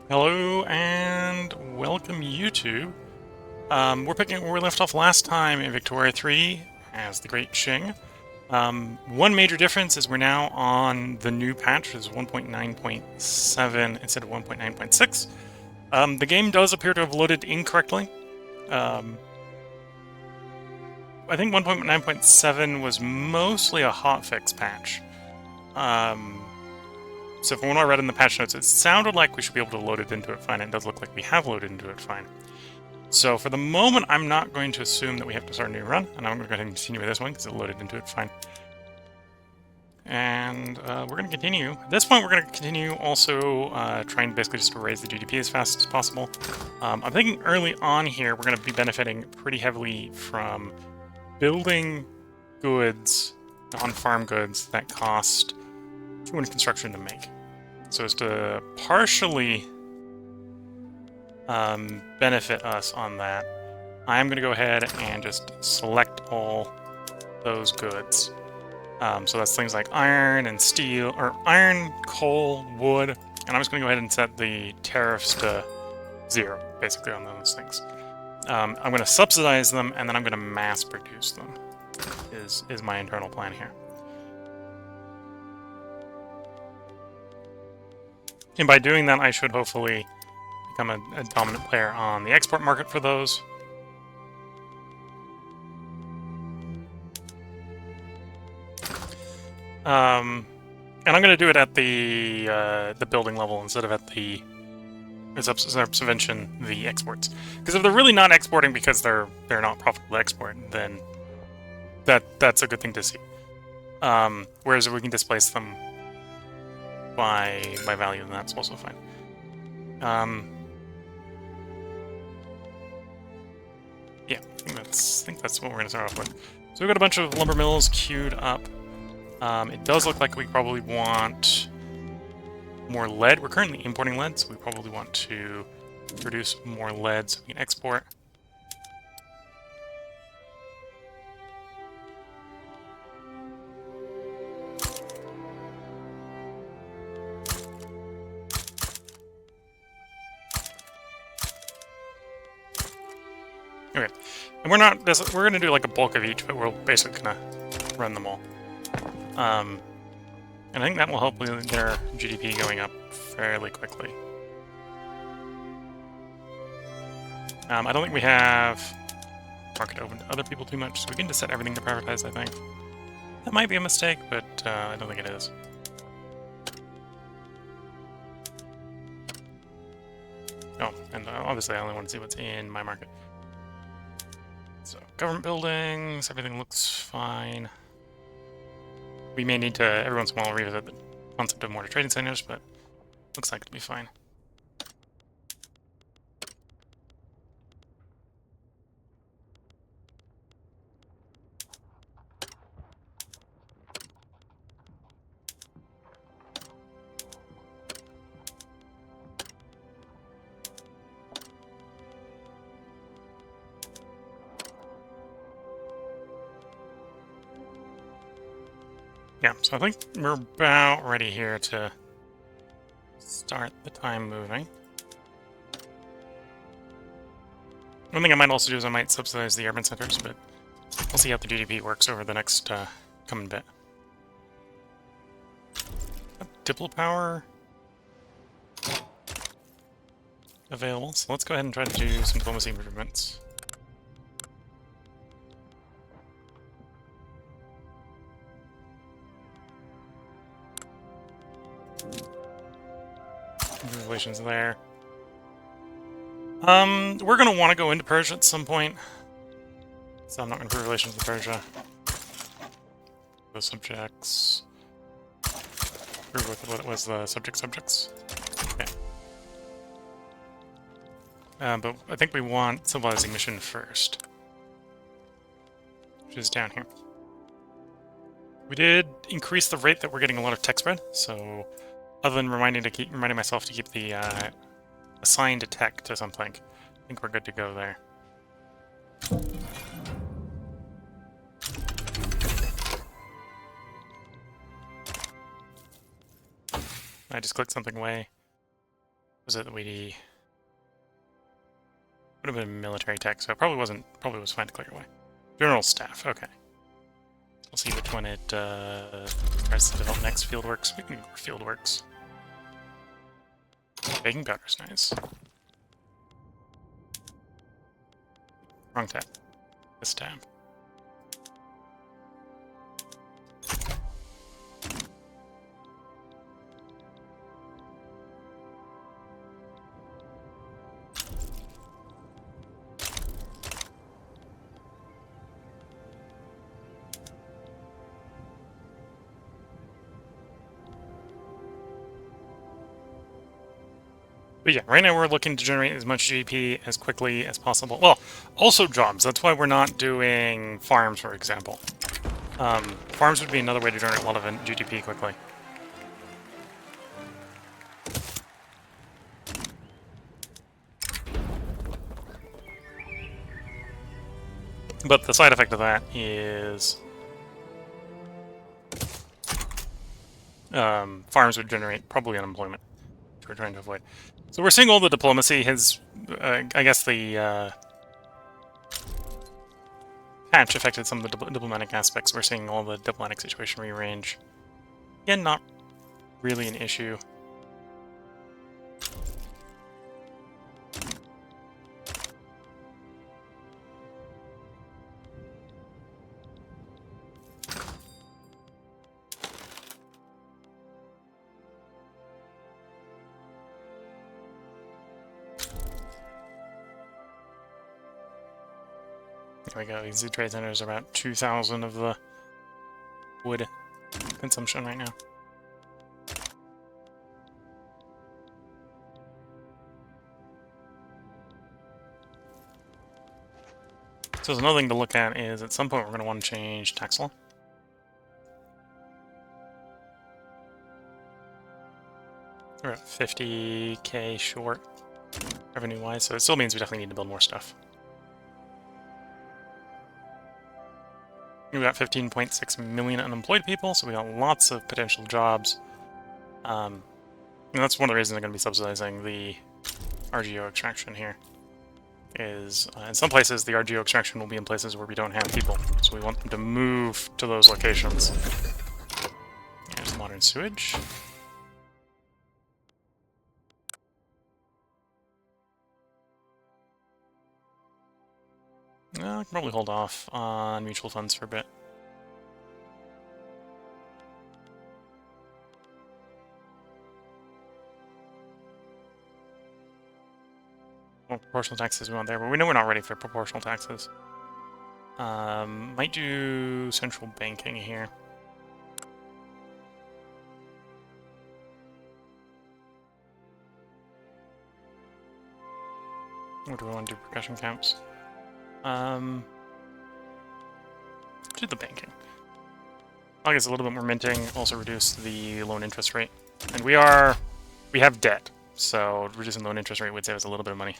Hello and welcome YouTube. We're picking where we left off last time in Victoria 3 as the Great Qing. One major difference is we're now on the new patch, which is 1.9.7 instead of 1.9.6. The game does appear to have loaded incorrectly. I think 1.9.7 was mostly a hotfix patch. So from what I read in the patch notes, it sounded like we should be able to load it into it fine. It does look like we have loaded into it fine. So for the moment, I'm not going to assume that we have to start a new run, and I'm going to go ahead and continue with this one because it loaded into it fine. And we're going to continue. At this point, we're going to continue also trying basically just to raise the GDP as fast as possible. I'm thinking early on here, we're going to be benefiting pretty heavily from building goods, on-farm goods, that cost 200 construction to make. So as to partially benefit us on that, I'm going to go ahead and just select all those goods. So that's things like iron and steel, or iron, coal, wood, and I'm just going to go ahead and set the tariffs to 0, basically, on those things. I'm going to subsidize them, and then I'm going to mass produce them, is my internal plan here. And by doing that, I should hopefully become a dominant player on the export market for those. And I'm going to do it at the building level instead of at the subvention the exports. Because if they're really not exporting because they're not profitable to export, then that's a good thing to see. Whereas if we can displace them by value, then that's also fine. Yeah, I think that's what we're going to start off with. So we've got a bunch of lumber mills queued up. It does look like we probably want more lead. We're currently importing lead, so we probably want to produce more lead so we can export. Okay, and we're going to do like a bulk of each, but we're basically going to run them all. And I think that will help with their GDP going up fairly quickly. I don't think we have market open to other people too much, so we can just set everything to privatize, I think. That might be a mistake, but I don't think it is. Oh, and obviously I only want to see what's in my market. So, government buildings, everything looks fine. We may need to, every once in a while, revisit the concept of mortar trading centers, but looks like it'll be fine. Yeah, so I think we're about ready here to start the time moving. One thing I might also do is I might subsidize the urban centers, but we'll see how the GDP works over the next coming bit. Diplo power available, so let's go ahead and try to do some diplomacy improvements. Relations there. We're gonna want to go into Persia at some point, so I'm not gonna improve relations with Persia. Those subjects. What was the subjects? Okay. But I think we want civilizing mission first, which is down here. We did increase the rate that we're getting a lot of tech spread, so other than reminding myself to keep the assigned tech to something, I think we're good to go there. I just clicked something away. Was it that we would have been military tech, so it probably wasn't. Probably was fine to clear away. General staff. Okay. We'll see which one it tries to develop next. Fieldworks. We can go for fieldworks. Baking powder's nice. Wrong tab. This tab. But yeah, right now we're looking to generate as much GDP as quickly as possible. Well, also jobs. That's why we're not doing farms, for example. Farms would be another way to generate a lot of GDP quickly. But the side effect of that is farms would generate probably unemployment, which we're trying to avoid. So we're seeing all the diplomacy. I guess the patch affected some of the diplomatic aspects. We're seeing all the diplomatic situation rearrange. Again, not really an issue. There we go. These trade centers are about 2,000 of the wood consumption right now. So another thing to look at is at some point we're going to want to change tax law. We're at 50k short revenue-wise, so it still means we definitely need to build more stuff. We've got 15.6 million unemployed people, so we got lots of potential jobs. And that's one of the reasons I'm going to be subsidizing the RGO extraction here. Is in some places the RGO extraction will be in places where we don't have people, so we want them to move to those locations. There's modern sewage. I can probably hold off on mutual funds for a bit. Well, proportional taxes we want there, but we know we're not ready for proportional taxes. Might do central banking here. Or do we want to do percussion camps? Do the banking. I guess a little bit more minting, also reduce the loan interest rate. And we have debt, so reducing loan interest rate would save us a little bit of money.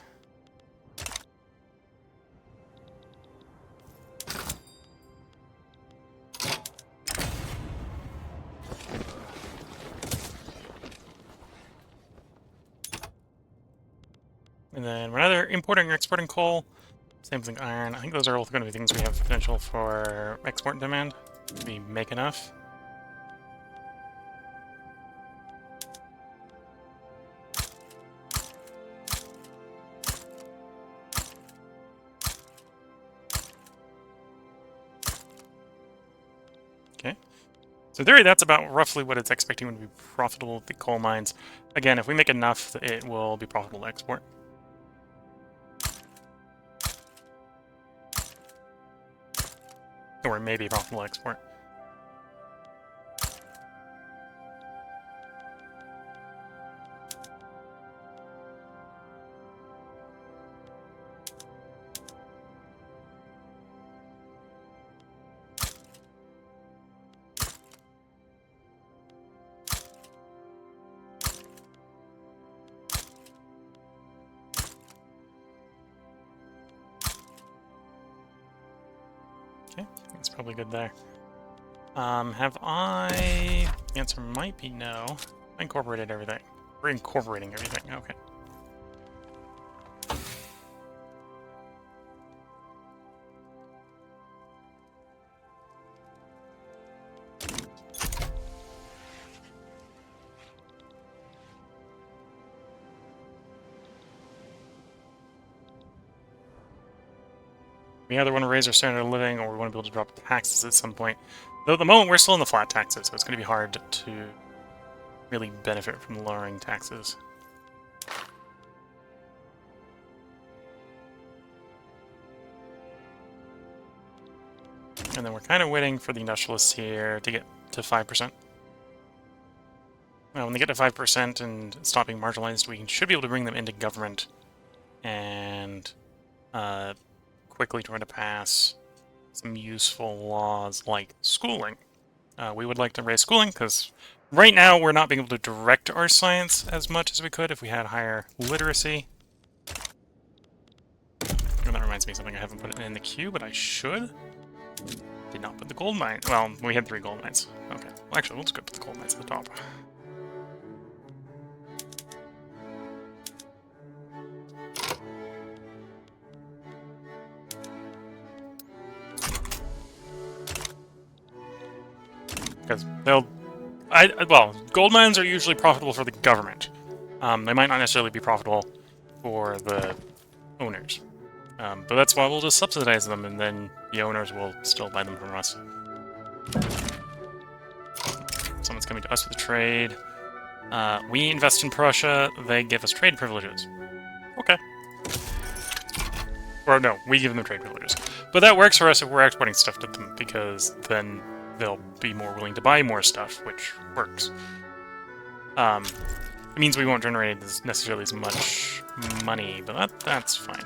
And then we're either importing or exporting coal. Same thing, iron. I think those are all going to be things we have potential for export demand. If we make enough. Okay. So in theory, that's about roughly what it's expecting to be profitable with the coal mines. Again, if we make enough, it will be profitable to export. Or maybe profitable export. Okay, that's probably good there. Have I... The answer might be no. I incorporated everything. We're incorporating everything, okay. We either want to raise our standard of living or we want to be able to drop taxes at some point. Though at the moment we're still in the flat taxes, so it's going to be hard to really benefit from lowering taxes. And then we're kind of waiting for the industrialists here to get to 5%. Well, when they get to 5% and stop being marginalized, we should be able to bring them into government and quickly try to pass some useful laws like schooling. We would like to raise schooling because right now we're not being able to direct our science as much as we could if we had higher literacy. And that reminds me of something I haven't put in the queue, but I should. Did not put the gold mine. Well, we had 3 gold mines. Okay. Well, actually, we'll just go put the gold mines at the top. Because they'll... well, gold mines are usually profitable for the government. They might not necessarily be profitable for the owners. But that's why we'll just subsidize them, and then the owners will still buy them from us. Someone's coming to us with a trade. We invest in Prussia, they give us trade privileges. Okay. Or no, we give them trade privileges. But that works for us if we're exporting stuff to them, because then they'll be more willing to buy more stuff, which works. It means we won't generate necessarily as much money, but that's fine.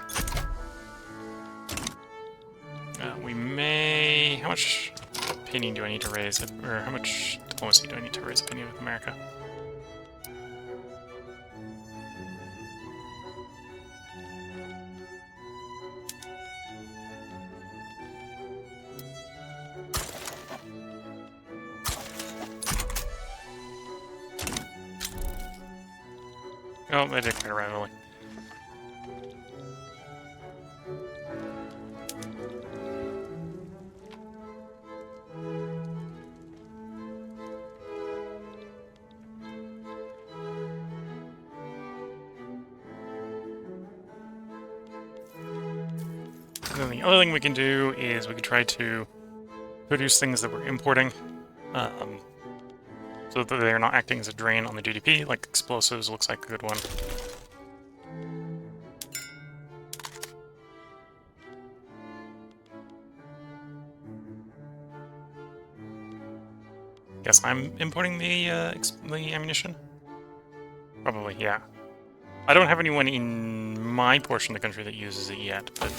We may... How much opinion do I need to raise? Or how much diplomacy do I need to raise opinion with America? Oh, they did quite rapidly. And then the other thing we can do is we can try to produce things that we're importing, so that they're not acting as a drain on the GDP, like explosives looks like a good one. Guess I'm importing the ammunition? Probably, yeah. I don't have anyone in my portion of the country that uses it yet, but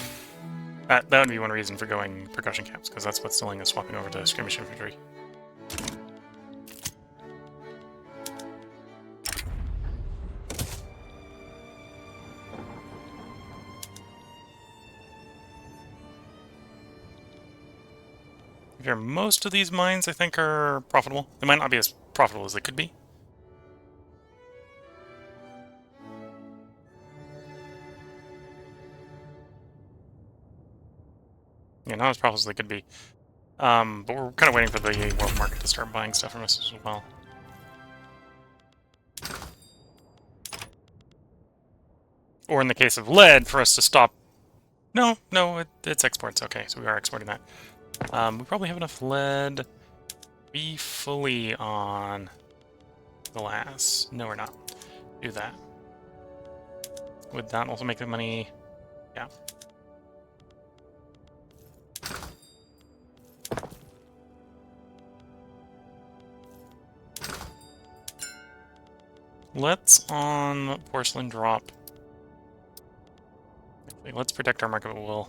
that would be one reason for going percussion caps, because that's what's dealing us swapping over to skirmish infantry. Here, most of these mines, I think, are profitable. They might not be as profitable as they could be. Yeah, not as profitable as they could be. But we're kind of waiting for the world market to start buying stuff from us as well. Or in the case of lead, for us to stop... No, it's exports. Okay, so we are exporting that. We probably have enough lead to be fully on glass. No, we're not. Do that. Would that also make the money? Yeah. Let's on porcelain drop. Actually, let's protect our market, but we'll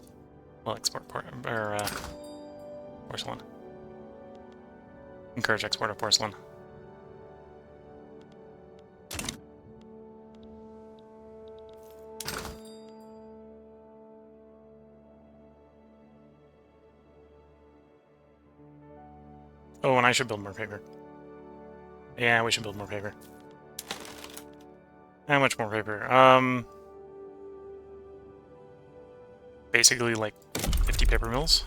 export porcelain. Encourage export of porcelain. Oh, and I should build more paper. Yeah, we should build more paper. How much more paper? Basically like 50 paper mills.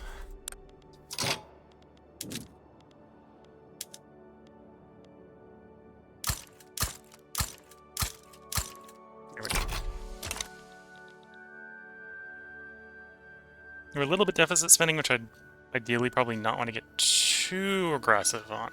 Here we go. We're a little bit deficit spending, which I'd ideally probably not want to get too aggressive on.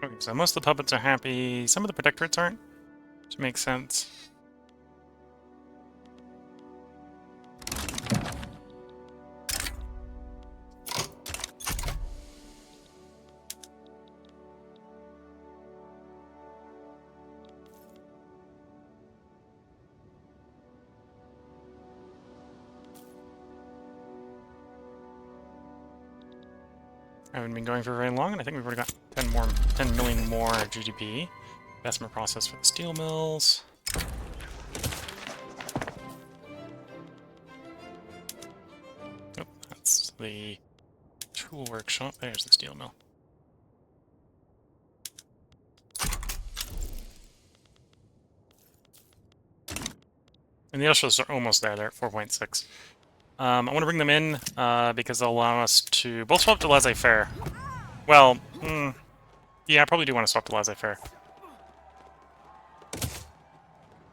Okay, so most of the puppets are happy. Some of the protectorates aren't, which makes sense. I haven't been going for very long, and I think we've already got 10 million more GDP. Investment process for the steel mills. Oh, that's the tool workshop. There's the steel mill. And the ushers are almost there. They're at 4.6. I want to bring them in because they'll allow us to both swap to laissez-faire. Well, yeah, I probably do want to swap to laissez-faire.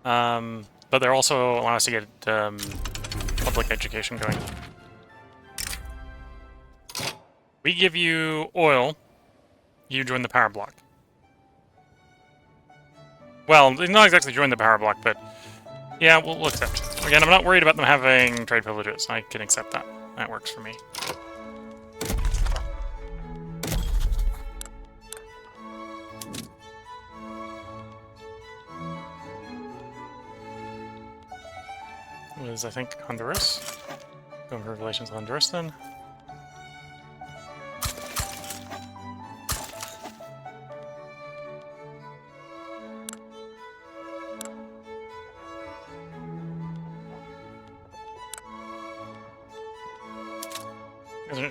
But they're also allow us to get public education going. We give you oil, you join the power block. Well, not exactly join the power block, but yeah, we'll accept. Again, I'm not worried about them having trade privileges. I can accept that. That works for me. Was, I think, Honduras. Going for relations with Honduras, then.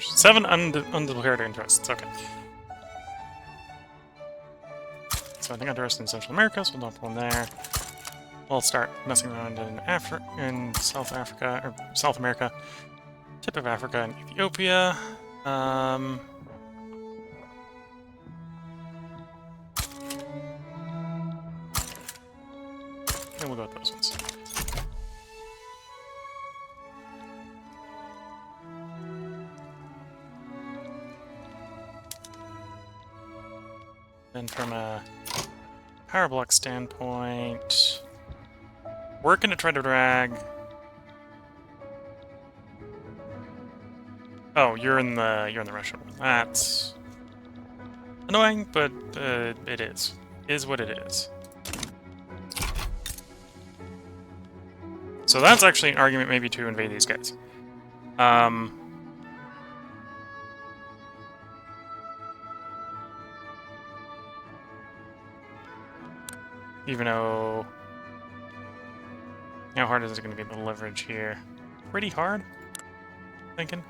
Seven undeclared interests, okay. So I think Honduras in Central America, so we'll dump one there. We'll start messing around in South Africa, or South America, tip of Africa and Ethiopia. Yeah, we'll go with those ones. Then from a power block standpoint, we're going to try to drag... Oh, you're in the Russia. That's annoying, but it is. Is what it is. So that's actually an argument maybe to invade these guys. Even though... How hard is it going to be the leverage here? Pretty hard, thinking.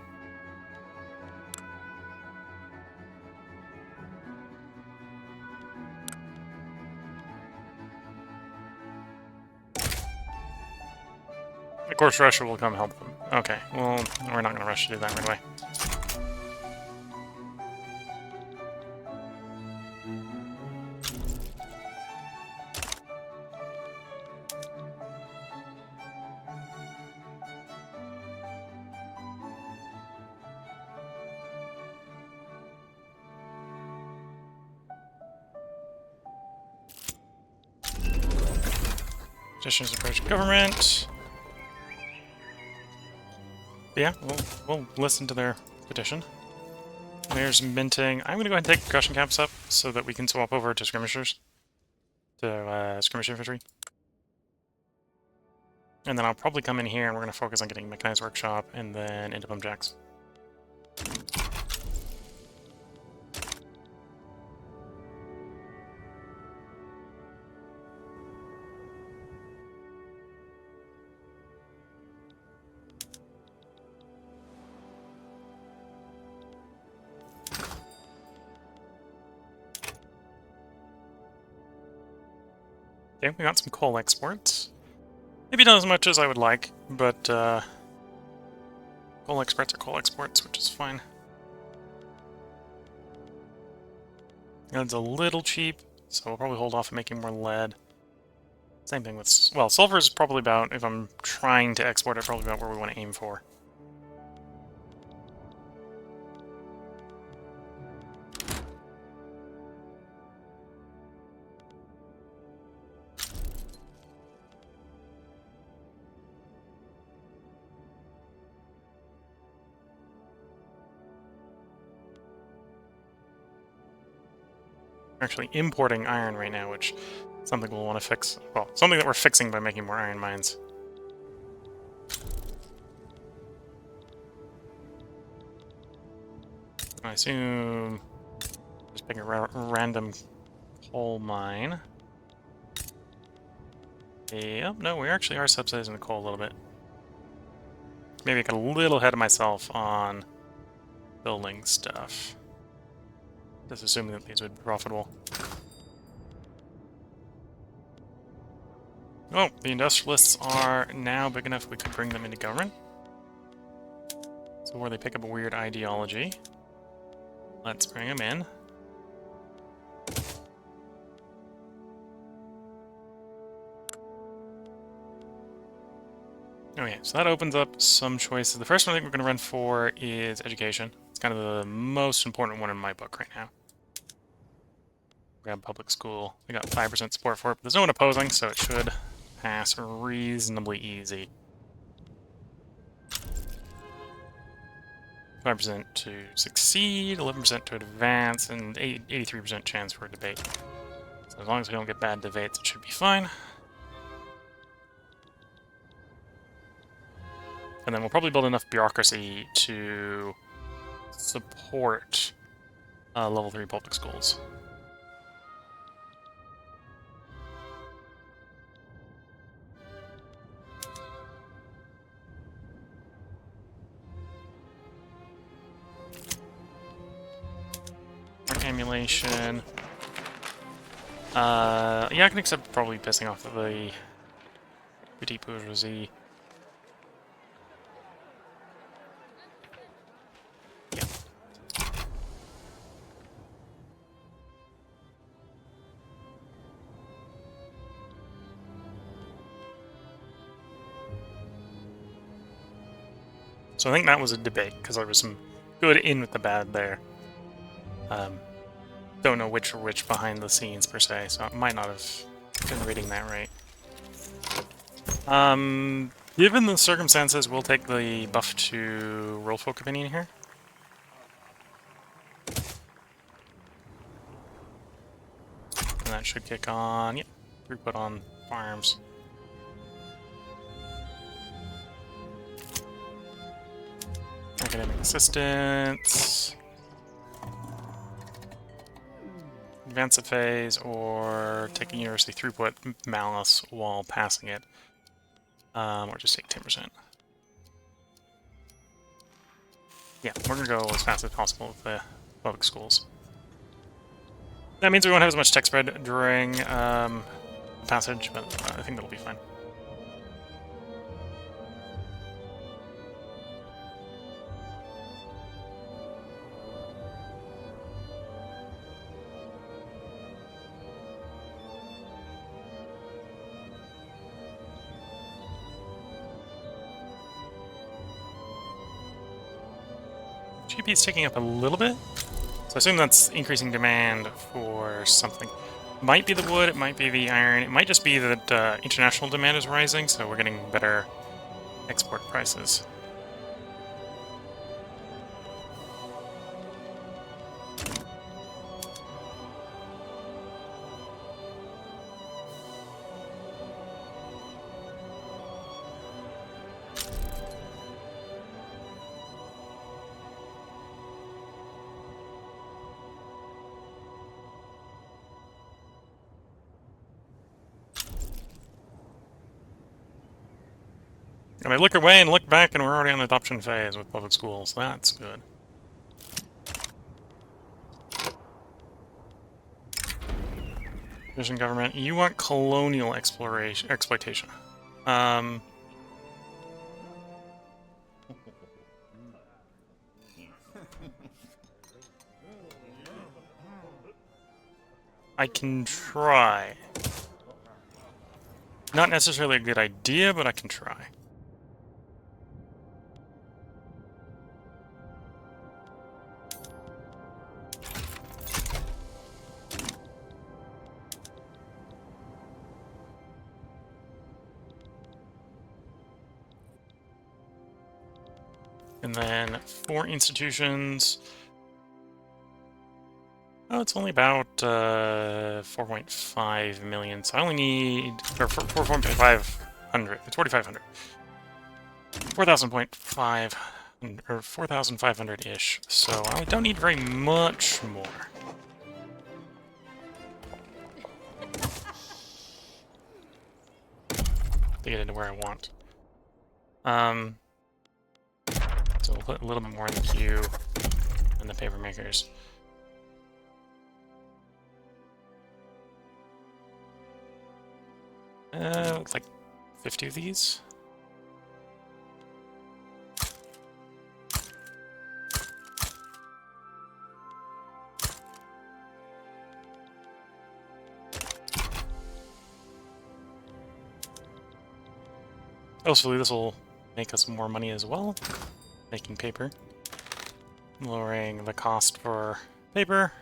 Of course, Russia will come help them. Okay, well, we're not going to rush to do that right away. Petitioners approach government. Yeah, we'll listen to their petition. There's minting. I'm going to go ahead and take percussion caps up so that we can swap over to skirmishers. To skirmish infantry. And then I'll probably come in here and we're going to focus on getting mechanized workshop and then into bum jacks. Okay, we got some coal exports. Maybe not as much as I would like, but Coal exports are coal exports, which is fine. Lead's a little cheap, so we'll probably hold off on making more lead. Same thing with... Well, sulfur is probably about, if I'm trying to export it, probably about where we want to aim for. We're actually importing iron right now, which is something we'll want to fix. Well, something that we're fixing by making more iron mines. I assume just pick a random coal mine. Yep, no, we actually are subsidizing the coal a little bit. Maybe I got a little ahead of myself on building stuff. Just assuming that these would be profitable. Oh, the industrialists are now big enough we could bring them into government. So where they pick up a weird ideology. Let's bring them in. Okay, so that opens up some choices. The first one I think we're going to run for is education. It's kind of the most important one in my book right now. Grab public school. We got 5% support for it, but there's no one opposing, so it should pass reasonably easy. 5% to succeed, 11% to advance, and 83% chance for a debate. So as long as we don't get bad debates, it should be fine. And then we'll probably build enough bureaucracy to support level 3 public schools. Emulation. Yeah, I can accept probably pissing off the petite bourgeoisie. Yeah. So I think that was a debate, because there was some good in with the bad there. Don't know which or which behind the scenes per se, so I might not have been reading that right. Given the circumstances, we'll take the buff to roll folk opinion here. And that should kick on, yep, throughput on farms. Academic assistance. Advance a phase, or take a university throughput malice while passing it. Or just take 10%. Yeah, we're gonna go as fast as possible with the public schools. That means we won't have as much tech spread during passage, but I think that'll be fine. GDP is ticking up a little bit, so I assume that's increasing demand for something. Might be the wood, it might be the iron, it might just be that international demand is rising, so we're getting better export prices. And I look away and look back, and we're already on the adoption phase with public schools. That's good. Vision government. You want colonial exploitation. I can try. Not necessarily a good idea, but I can try. And then 4 institutions. Oh, it's only about 4.5 million, so I only need, or 4,500. It's 4,500. 4,500, or 4,500-ish. So I don't need very much more to get into where I want. So we'll put a little bit more in the queue and the paper makers. Looks like 50 of these. Hopefully this will make us more money as well, making paper. Lowering the cost for paper.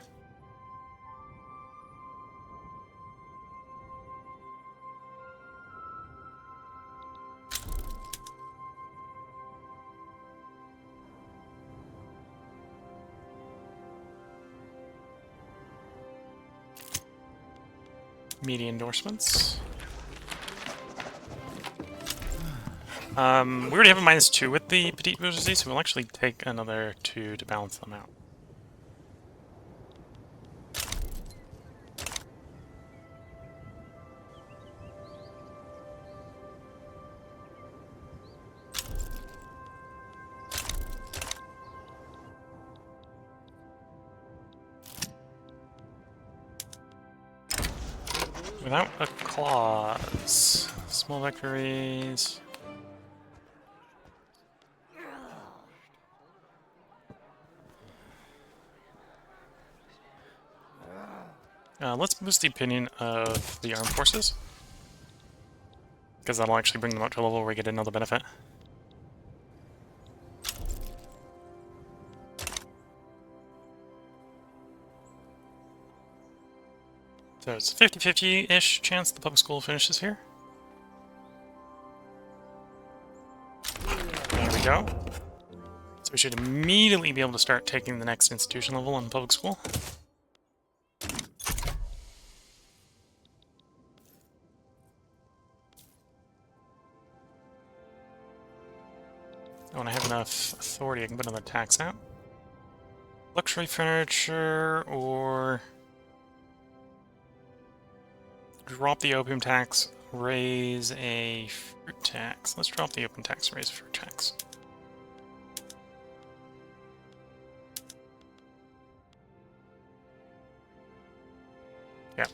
Media endorsements. We already have a -2 with the petite bourgeoisie, so we'll actually take another 2 to balance them out. Without a clause. Small victories. Let's boost the opinion of the armed forces, because that'll actually bring them up to a level where we get another benefit. So it's a 50-50-ish chance the public school finishes here. There we go. So we should immediately be able to start taking the next institution level on public school. When I have enough authority, I can put another tax out. Luxury furniture, or drop the opium tax, raise a fruit tax. Let's drop the opium tax, raise a fruit tax. Yeah.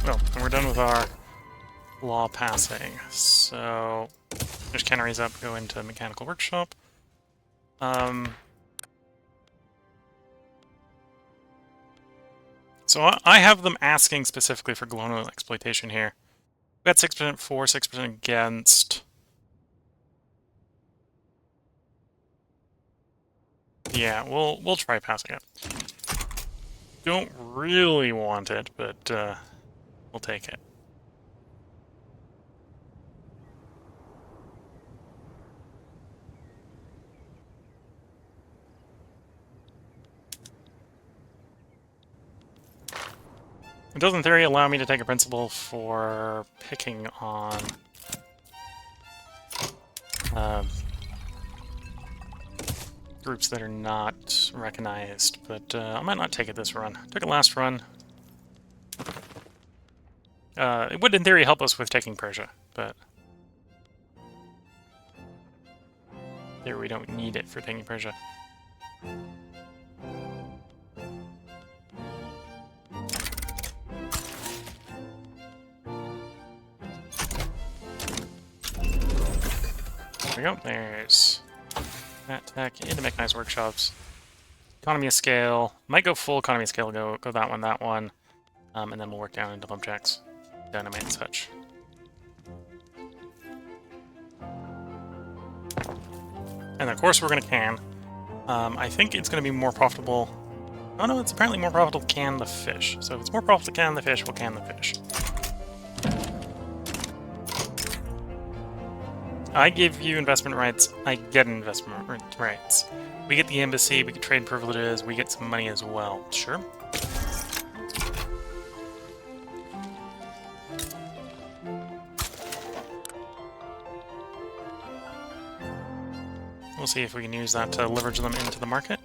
Well, and we're done with our law passing, so there's canneries up, go into mechanical workshop. So I have them asking specifically for colonial exploitation here. We got 6% for, 6% against. Yeah, we'll try passing it. Don't really want it, but we'll take it. It does, in theory, allow me to take a principle for picking on groups that are not recognized, but I might not take it this run. Took it last run. It would, in theory, help us with taking Persia, but there we don't need it for taking Persia. we go. There's that tech into mechanized workshops. Economy of scale. Might go full economy of scale. Go that one. And then we'll work down into lumberjacks, dynamite and such. And of course we're going to can. I think it's going to be more profitable. Oh no, it's apparently more profitable to can the fish. So if it's more profitable to can the fish, we'll can the fish. I give you investment rights, I get investment rights. We get the embassy, we get trade privileges, we get some money as well. Sure. We'll see if we can use that to leverage them into the market.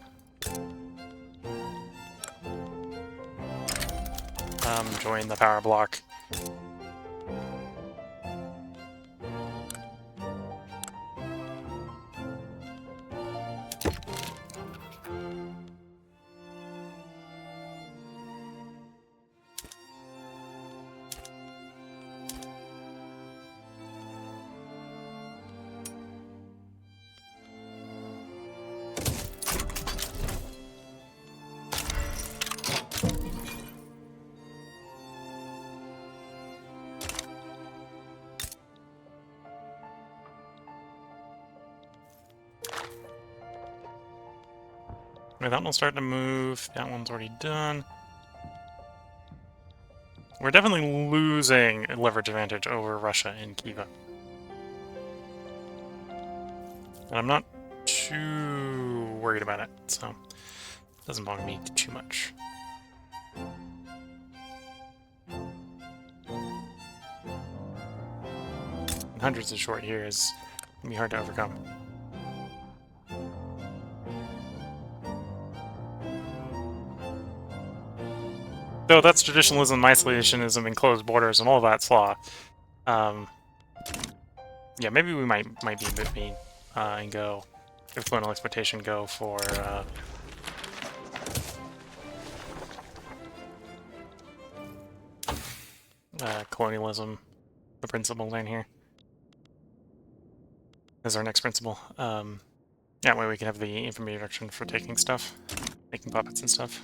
Join the power block. That one will start to move. That one's already done. We're definitely losing a leverage advantage over Russia in Kiva. And I'm not too worried about it, so it doesn't bother me too much. Hundreds of short here is going to be hard to overcome. Though that's traditionalism, isolationism, and closed borders, and all that slaw. Yeah, maybe we might be a bit mean and go, if colonial exploitation, go for colonialism, the principle down here. Is our next principle. That way we can have the infantry reduction for taking stuff, making puppets and stuff.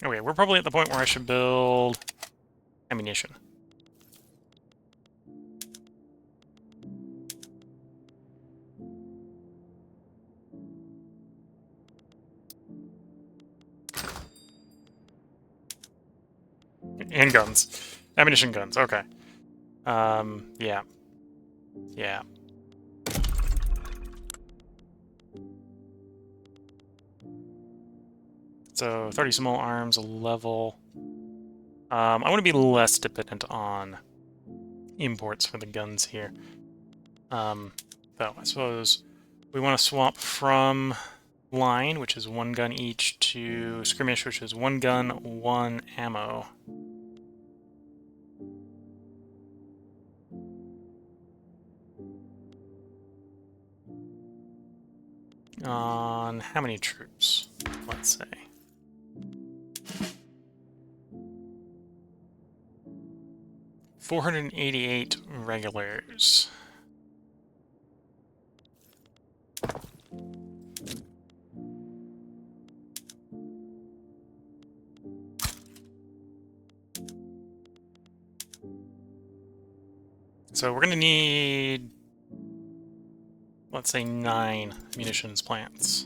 Okay, we're probably at the point where I should build ammunition. And guns. Ammunition guns, okay. Yeah. Yeah. So 30 small arms, a level. I want to be less dependent on imports for the guns here. Though I suppose we want to swap from line, which is 1 gun each, to skirmish, which is 1 gun, 1 ammo. On how many troops? Let's say. $488 regulars. So we're going to need, let's say, 9 munitions plants.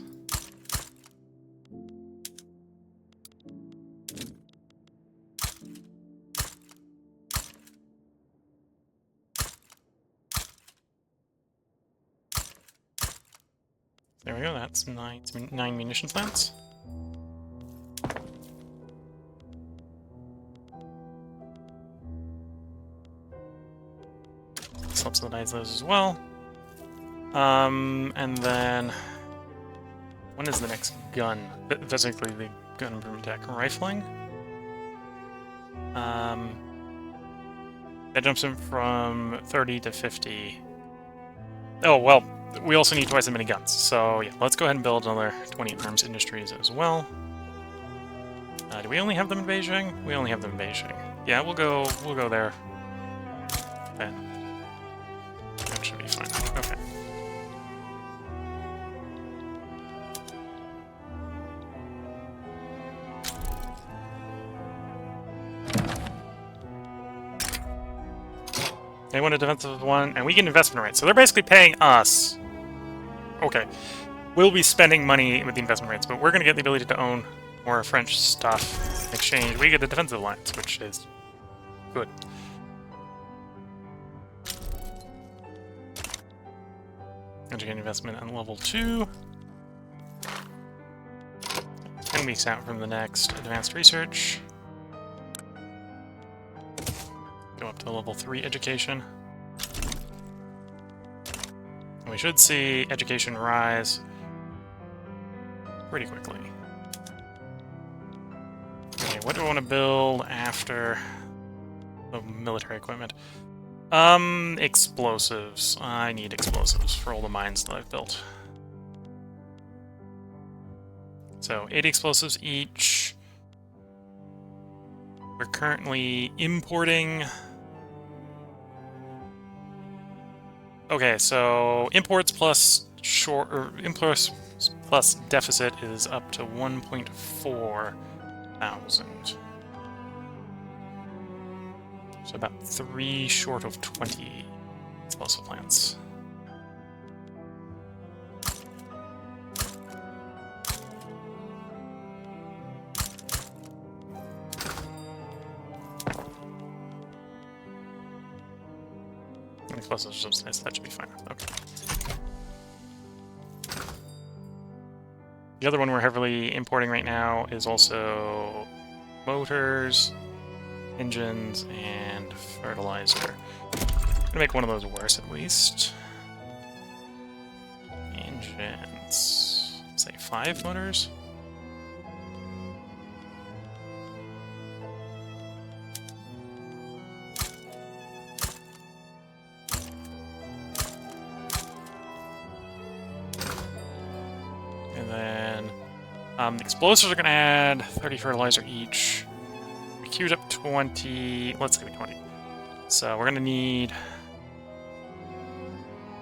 There we go, that's 9 munition plants. Subsidize those as well. And then when is the next gun? Physically, the gun improvement tech rifling. That jumps in from 30 to 50. Oh well, we also need twice as many guns. So yeah, let's go ahead and build another 20 arms industries as well. Do we only have them in Beijing? We only have them in Beijing. Yeah, we'll go there. Then. That should be fine. Okay. They want a defensive one, and we get investment rates. So they're basically paying us. Okay. We'll be spending money with the investment rates, but we're going to get the ability to own more French stuff in exchange. We get the defensive alliance, which is good. Educate investment on level 2. 10 weeks out from the next advanced research. Go up to level 3 education. And we should see education rise pretty quickly. Okay, what do I want to build after the military equipment? Explosives. I need explosives for all the mines that I've built. So, 80 explosives each. We're currently importing... Okay, so imports plus imports plus deficit is up to 1.4 thousand. So about 3 short of 20 explosive plants. Explosives subsidies, that should be fine. Okay. The other one we're heavily importing right now is also motors, engines, and fertilizer. I'm gonna make one of those worse at least. Engines. Say 5 motors? And then the explosives are gonna add 30 fertilizer each. We queued up 20, let's say 20. So we're gonna need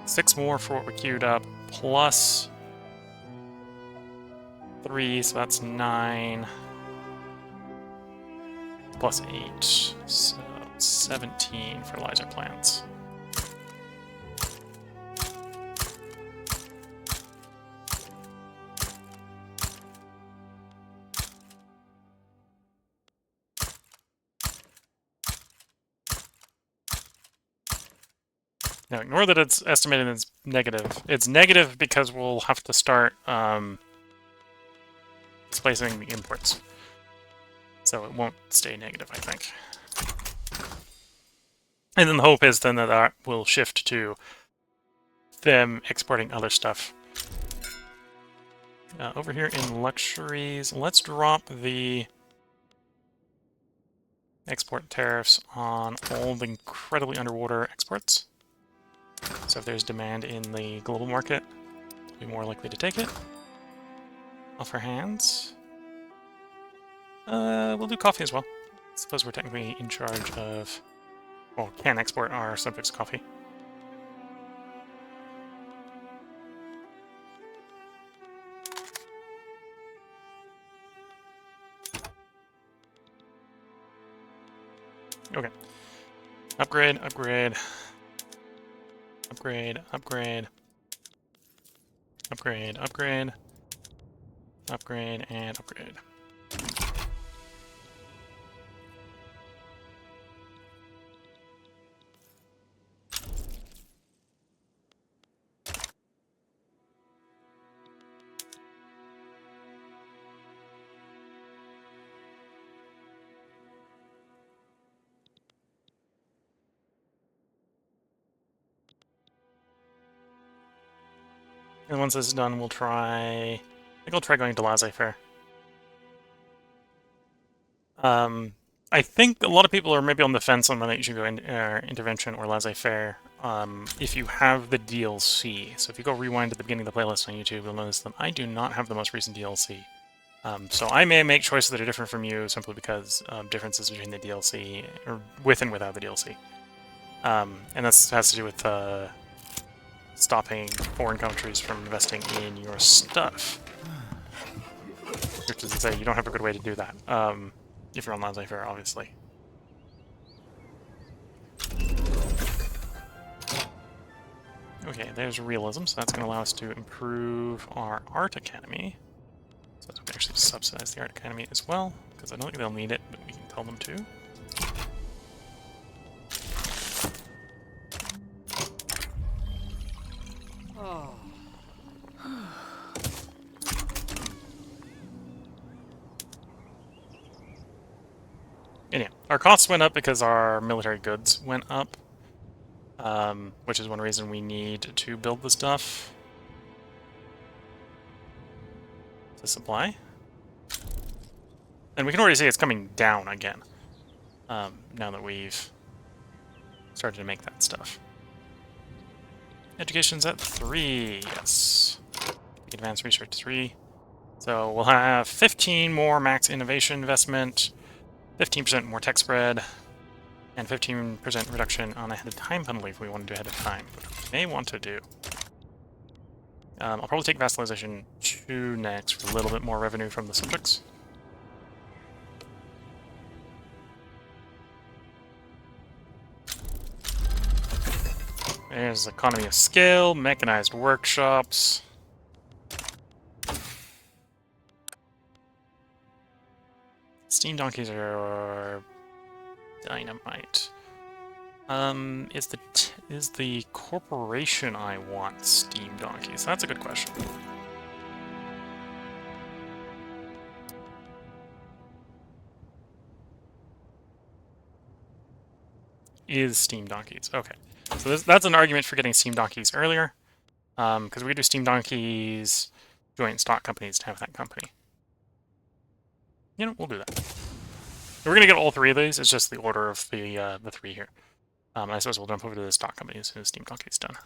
6 more for what we queued up, plus 3, so that's 9, plus 8, so 17 fertilizer plants. Now, ignore that it's estimated as negative. It's negative because we'll have to start displacing the imports. So it won't stay negative, I think. And then the hope is then that that will shift to them exporting other stuff. Over here in luxuries, let's drop the export tariffs on all the incredibly underwater exports. So if there's demand in the global market, we'll be more likely to take it. Offer hands. We'll do coffee as well. I suppose we're technically in charge of... Well, can export our subjects' coffee. Okay. Upgrade, upgrade. Upgrade, upgrade. Upgrade, upgrade. Upgrade, and upgrade. And once this is done, we'll try... I think I'll try going to laissez-faire. I think a lot of people are maybe on the fence on whether you should go in intervention or laissez-faire if you have the DLC. So if you go rewind to the beginning of the playlist on YouTube, you'll notice that I do not have the most recent DLC. So I may make choices that are different from you simply because differences between the DLC, or with and without the DLC. And this has to do with stopping foreign countries from investing in your stuff. Which is to say, you don't have a good way to do that, if you're on laissez-faire, obviously. Okay, there's realism, so that's going to allow us to improve our art academy. So we can actually subsidize the art academy as well, because I don't think they'll need it, but we can tell them to. And yeah, our costs went up because our military goods went up, which is one reason we need to build the stuff to supply. And we can already see it's coming down again, now that we've started to make that stuff. Education's at 3, yes. Advanced research 3. So we'll have 15 more max innovation investment, 15% more tech spread, and 15% reduction on ahead of time penalty if we want to do ahead of time, which we may want to do. I'll probably take vassalization 2 next for a little bit more revenue from the subjects. There's economy of scale, mechanized workshops. Steam donkeys are dynamite. Is the corporation I want steam donkeys? That's a good question. Is steam donkeys. Okay. So that's an argument for getting steam donkeys earlier. Because we could do steam donkeys joint stock companies to have that company. You know, we'll do that. We're going to get all 3 of these. It's just the order of the 3 here. I suppose we'll jump over to the stock company as soon as steam donkey is done.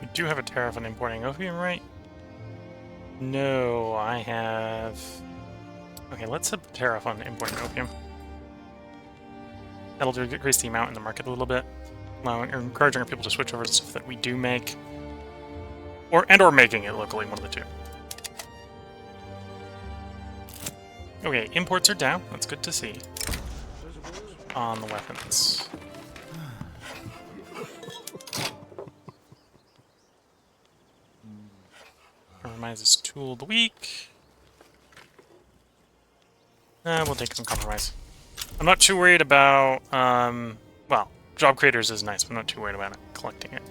We do have a tariff on importing opium, right? No, I have... Okay, let's set the tariff on importing opium. That'll decrease the amount in the market a little bit, allowing or encouraging our people to switch over to stuff that we do make, or making it locally, one of the two. Okay, imports are down. That's good to see. On the weapons. Compromises tool of the week. We'll take some compromise. I'm not too worried about, well, job creators is nice, but I'm not too worried about it, collecting it.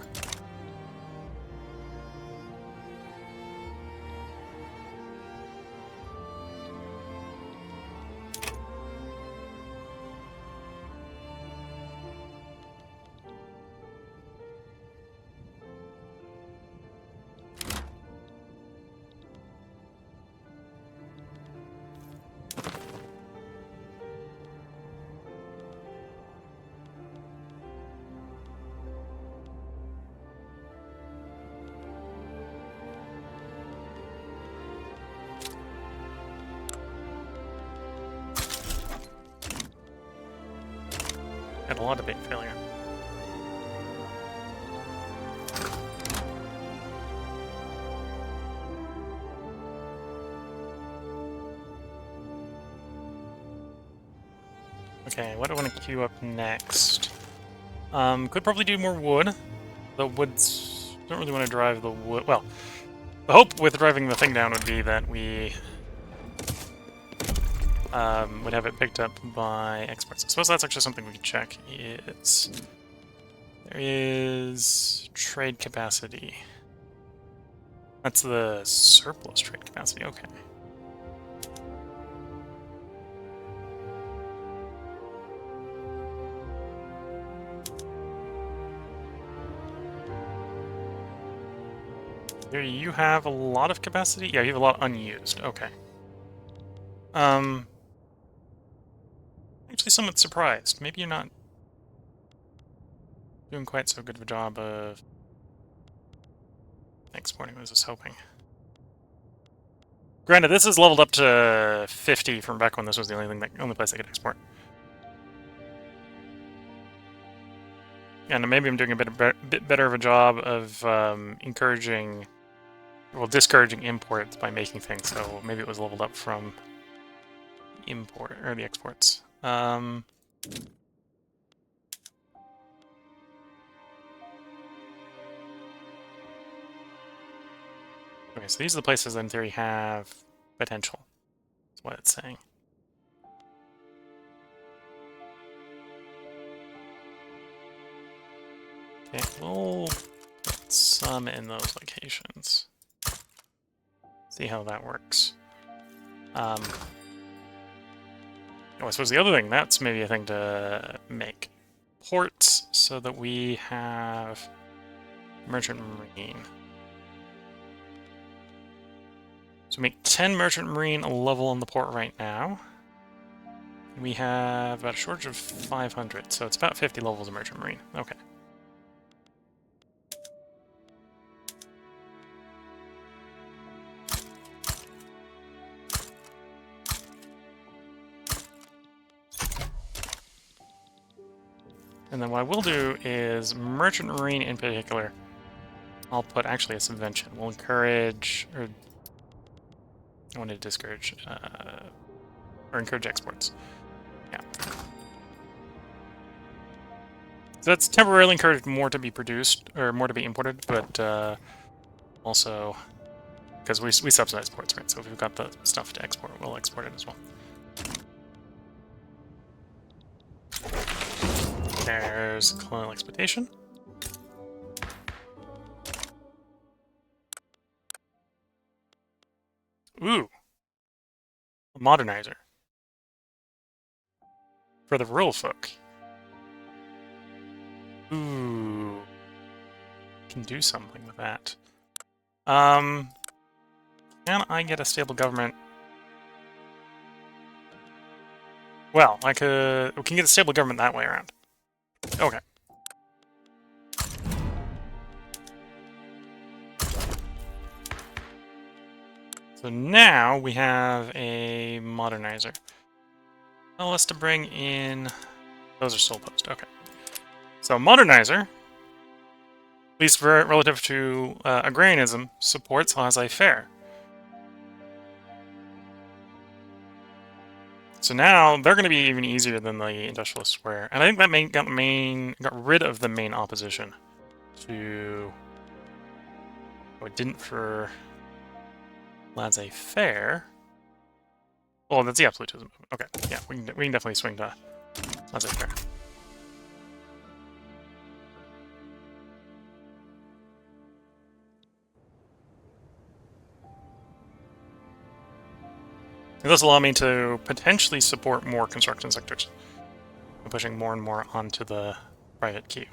Had a lot of big failure. Okay, what do I want to queue up next? Could probably do more wood. The woods... Don't really want to drive the wood... Well, the hope with driving the thing down would be that we... would have it picked up by exports. I suppose that's actually something we can check. There is trade capacity. That's the surplus trade capacity, okay. Here you have a lot of capacity? Yeah, you have a lot unused. Okay. Actually somewhat surprised. Maybe you're not doing quite so good of a job of exporting as I was hoping. Granted, this is leveled up to 50 from back when this was the only place I could export. And maybe I'm doing a bit better of a job of discouraging imports by making things, so maybe it was leveled up from the exports. Okay, so these are the places that in theory have potential. That's what it's saying. Okay, we'll put some in those locations. See how that works. Oh, I suppose the other thing, that's maybe a thing to make. Ports, so that we have merchant marine. So make 10 merchant marine a level in the port right now. We have about a shortage of 500, so it's about 50 levels of merchant marine. Okay. And then what I will do is merchant marine in particular. I'll put actually a subvention. We'll encourage, or I want to discourage, or encourage exports. Yeah. So that's temporarily encouraged more to be produced, or more to be imported, but also because we subsidize ports, right? So if we've got the stuff to export, we'll export it as well. There's colonial exploitation. Ooh, a modernizer for the rural folk. Ooh, can do something with that. Can I get a stable government? Well, we can get a stable government that way around. Okay. So now we have a modernizer. Tell us to bring in... Those are still post. Okay. So modernizer, at least relative to agrarianism, supports laissez-faire. So now they're going to be even easier than the industrialists were, and I think that got rid of the main opposition to. Oh, it didn't for laissez-faire. Well, that's the absolutism. Okay, yeah, we can definitely swing to laissez-faire. This will allow me to potentially support more construction sectors, pushing more and more onto the private queue.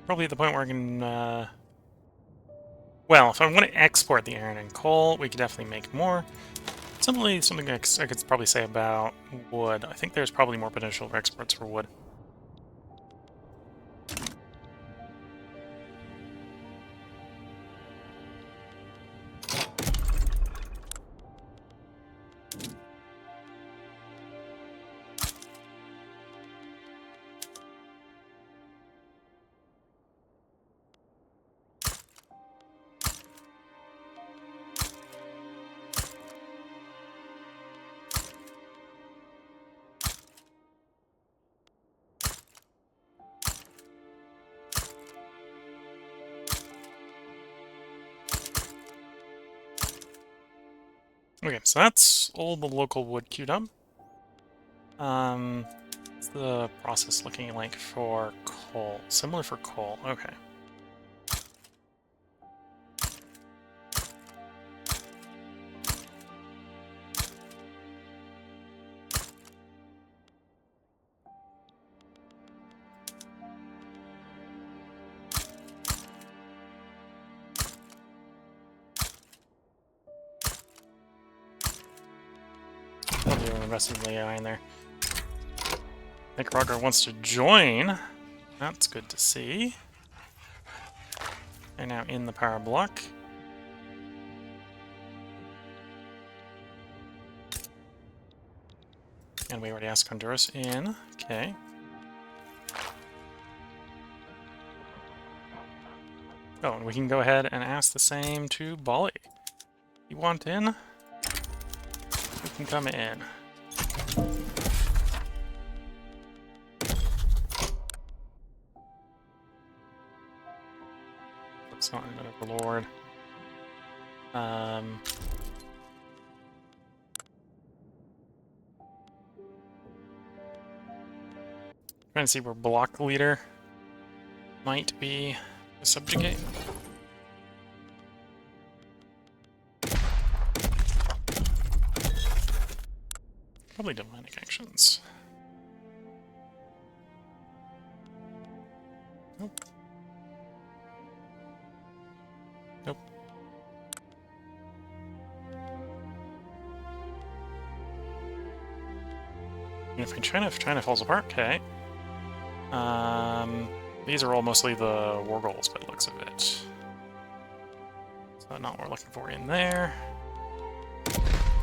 Probably at the point where I can, well, if I want to export the iron and coal, we could definitely make more. Something I could probably say about wood. I think there's probably more potential for exports for wood. Okay, so that's all the local wood queued up. What's the process looking like for coal? Similar for coal, okay. I'll do the rest of the AI in there. Nicaragua wants to join. That's good to see. They're now in the power block. And we already asked Honduras in. Okay. Oh, and we can go ahead and ask the same to Bali. You want in? You can come in. It's not an overlord. Trying to see where block leader might be a subjugate. Probably demonic actions. Nope. Nope. And if China falls apart, okay. These are all mostly the war goals by the looks of it. So not what we're looking for in there.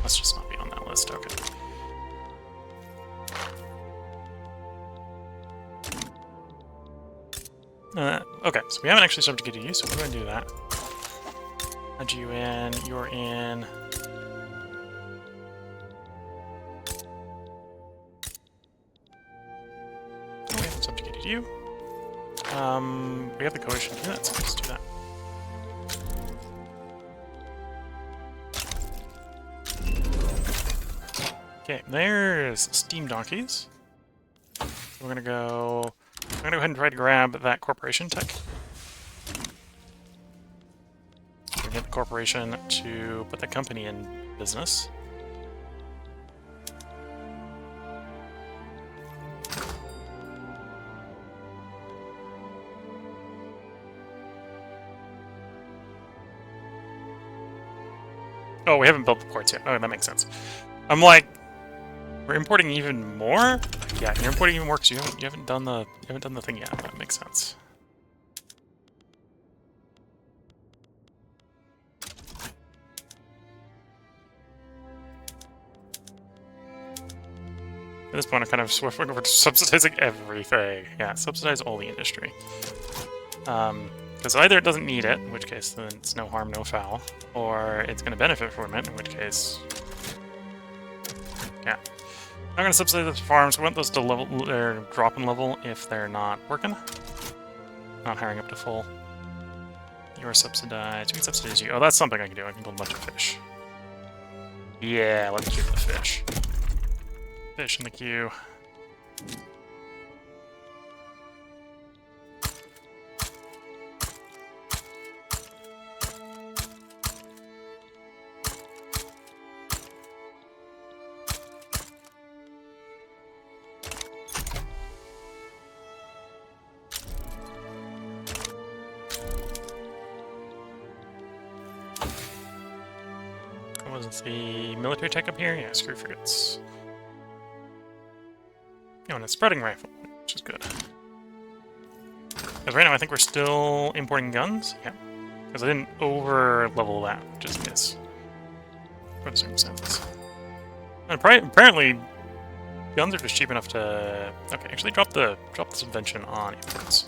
Let's just not be on that list, okay. Okay, so we haven't actually subjugated you, so we're going to do that. Add you in, you're in. Oh, we haven't subjugated you. We have the coalition to do that, so let's do that. Okay, there's steam donkeys. We're gonna go. I'm gonna go ahead and try to grab that corporation tech. We get the corporation to put the company in business. Oh, we haven't built the ports yet. Oh, that makes sense. I'm like, we're importing even more? Yeah, you're importing even more because you haven't done the thing yet. That makes sense. At this point, I'm kind of switching over to subsidizing everything. Yeah, subsidize all the industry. Because either it doesn't need it, in which case then it's no harm, no foul, or it's going to benefit from it, in which case, yeah. I'm going to subsidize the farms. We want those to level, or drop in level if they're not working. Not hiring up to full. You're subsidized. We can subsidize you. Oh, that's something I can do. I can build a bunch of fish. Yeah, let's keep the fish. Fish in the queue. Was the military tech up here? Yeah, screw frigates. Oh, and a spreading rifle, which is good. Because right now I think we're still importing guns. Yeah. Because I didn't over-level that, which is nice. For the circumstances. And apparently, guns are just cheap enough to... Okay, actually drop the subvention on imports.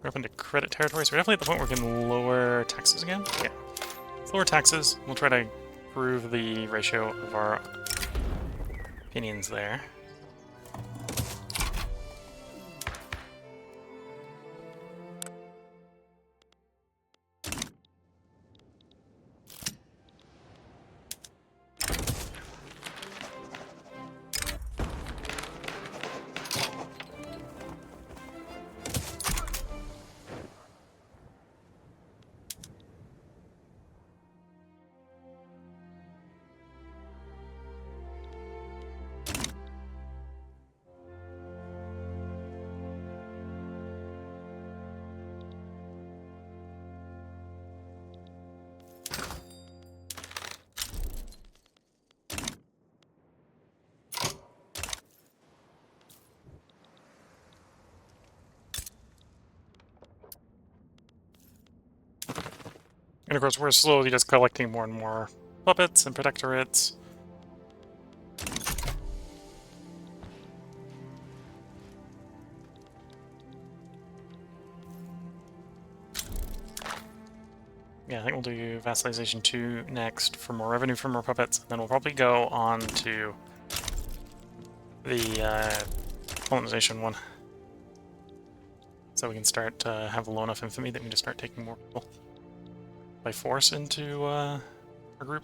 We're up into credit territory, so we're definitely at the point where we can lower taxes again. Yeah. Let's lower taxes. We'll try to improve the ratio of our opinions there. And of course, we're slowly just collecting more and more puppets and protectorates. Yeah, I think we'll do Vassalization 2 next for more revenue from more puppets, and then we'll probably go on to the colonization one. So we can start have low enough infamy that we can just start taking more people by force into our group.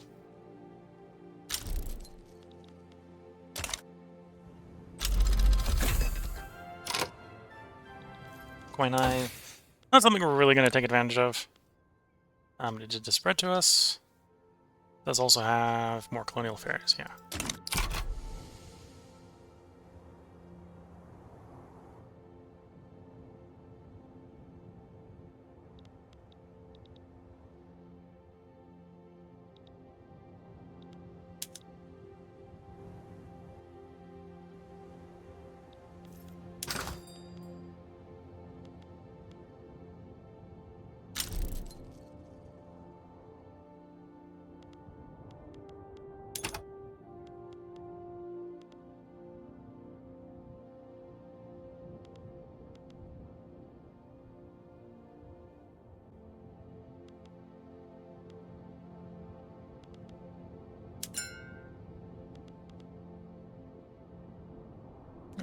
Koinai, not something we're really going to take advantage of. It did the spread to us. Does also have more colonial affairs, yeah.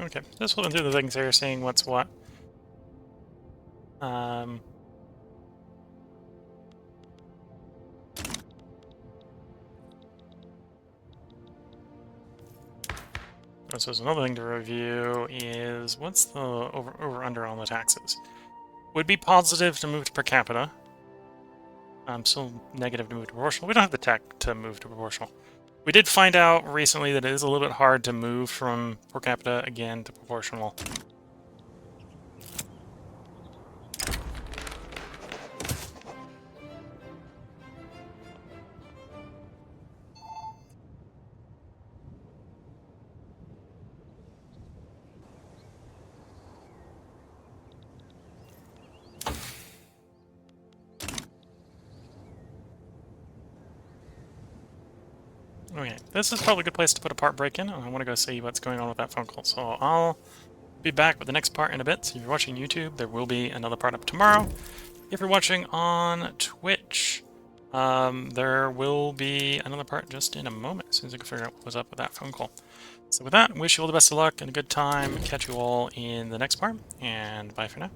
Okay, just flipping through the things here, seeing what's what. So there's another thing to review is what's the over-under on the taxes? Would be positive to move to per capita. Still negative to move to proportional. We don't have the tech to move to proportional. We did find out recently that it is a little bit hard to move from per capita again to proportional. Okay, this is probably a good place to put a part break in. I want to go see what's going on with that phone call. So I'll be back with the next part in a bit. So if you're watching YouTube, there will be another part up tomorrow. If you're watching on Twitch, there will be another part just in a moment, as soon as I can figure out what was up with that phone call. So with that, wish you all the best of luck and a good time. Catch you all in the next part, and bye for now.